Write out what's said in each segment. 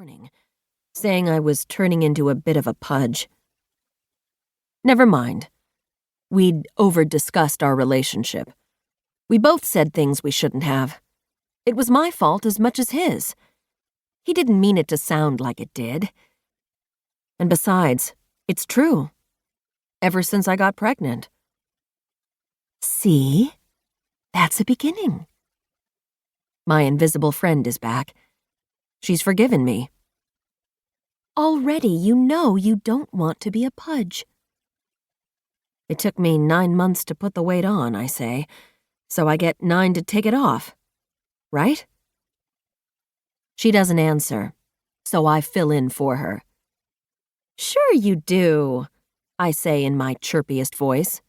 morning, saying I was turning into a bit of a pudge. Never mind. We'd over-discussed our relationship. We both said things we shouldn't have. It was my fault as much as his. He didn't mean it to sound like it did. And besides, it's true. Ever since I got pregnant. See? That's a beginning. My invisible friend is back. She's forgiven me. Already you know you don't want to be a pudge. It took me 9 months to put the weight on, I say, so I get 9 to take it off. Right? She doesn't answer, so I fill in for her. Sure you do, I say in my chirpiest voice.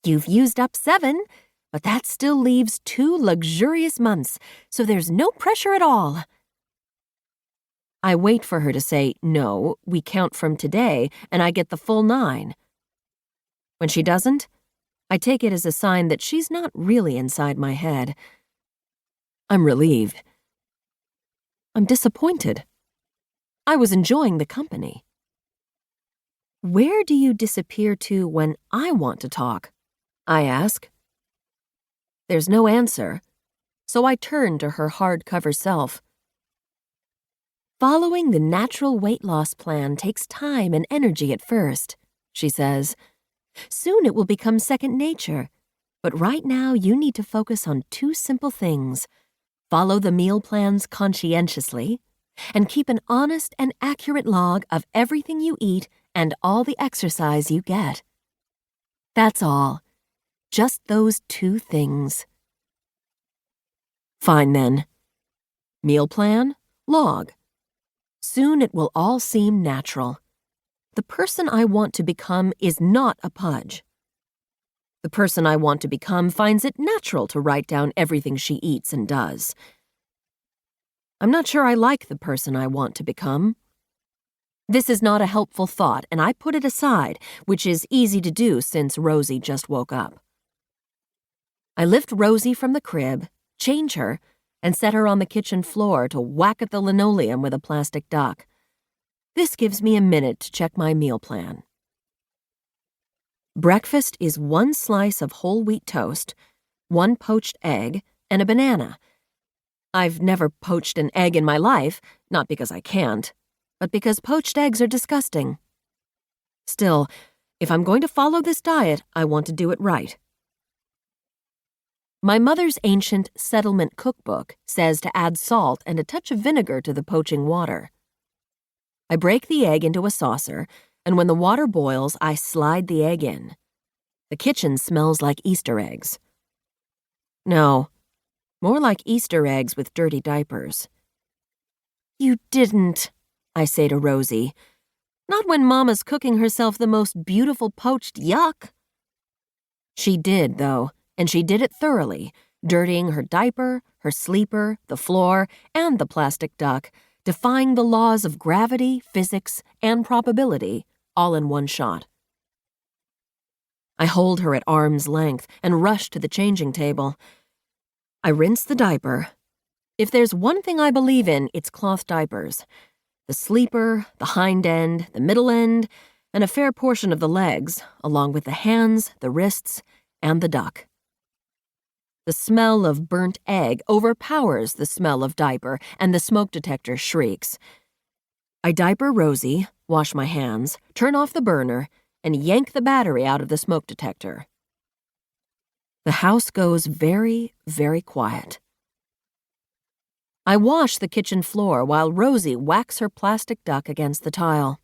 You've used up 7, but that still leaves 2 luxurious months, so there's no pressure at all. I wait for her to say, no, we count from today, and I get the full 9. When she doesn't, I take it as a sign that she's not really inside my head. I'm relieved. I'm disappointed. I was enjoying the company. Where do you disappear to when I want to talk? I ask. There's no answer, so I turn to her hardcover self. Following the natural weight loss plan takes time and energy at first, she says. Soon it will become second nature, but right now you need to focus on 2 simple things. Follow the meal plans conscientiously, and keep an honest and accurate log of everything you eat and all the exercise you get. That's all. Just those 2 things. Fine then. Meal plan, log. Soon it will all seem natural. The person I want to become is not a pudge. The person I want to become finds it natural to write down everything she eats and does. I'm not sure I like the person I want to become. This is not a helpful thought, and I put it aside, which is easy to do since Rosie just woke up. I lift Rosie from the crib, change her, and set her on the kitchen floor to whack at the linoleum with a plastic duck. This gives me a minute to check my meal plan. Breakfast is 1 slice of whole wheat toast, 1 poached egg, and a banana. I've never poached an egg in my life, not because I can't, but because poached eggs are disgusting. Still, if I'm going to follow this diet, I want to do it right. My mother's ancient settlement cookbook says to add salt and a touch of vinegar to the poaching water. I break the egg into a saucer, and when the water boils, I slide the egg in. The kitchen smells like Easter eggs. No, more like Easter eggs with dirty diapers. You didn't, I say to Rosie. Not when Mama's cooking herself the most beautiful poached yuck. She did, though, and she did it thoroughly, dirtying her diaper, her sleeper, the floor, and the plastic duck, defying the laws of gravity, physics, and probability, all in one shot. I hold her at arm's length and rush to the changing table. I rinse the diaper. If there's one thing I believe in, it's cloth diapers. The sleeper, the hind end, the middle end, and a fair portion of the legs, along with the hands, the wrists, and the duck. The smell of burnt egg overpowers the smell of diaper, and the smoke detector shrieks. I diaper Rosie, wash my hands, turn off the burner, and yank the battery out of the smoke detector. The house goes very, very quiet. I wash the kitchen floor while Rosie whacks her plastic duck against the tile.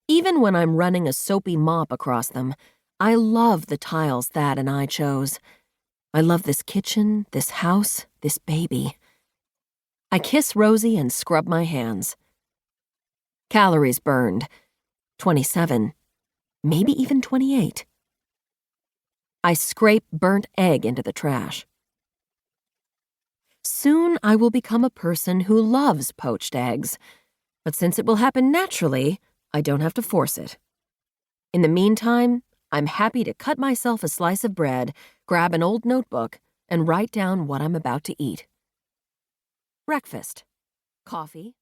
Even when I'm running a soapy mop across them, I love the tiles Thad and I chose. I love this kitchen, this house, this baby. I kiss Rosie and scrub my hands. Calories burned. 27. Maybe even 28. I scrape burnt egg into the trash. Soon I will become a person who loves poached eggs, but since it will happen naturally, I don't have to force it. In the meantime, I'm happy to cut myself a slice of bread, grab an old notebook, and write down what I'm about to eat. Breakfast. Coffee,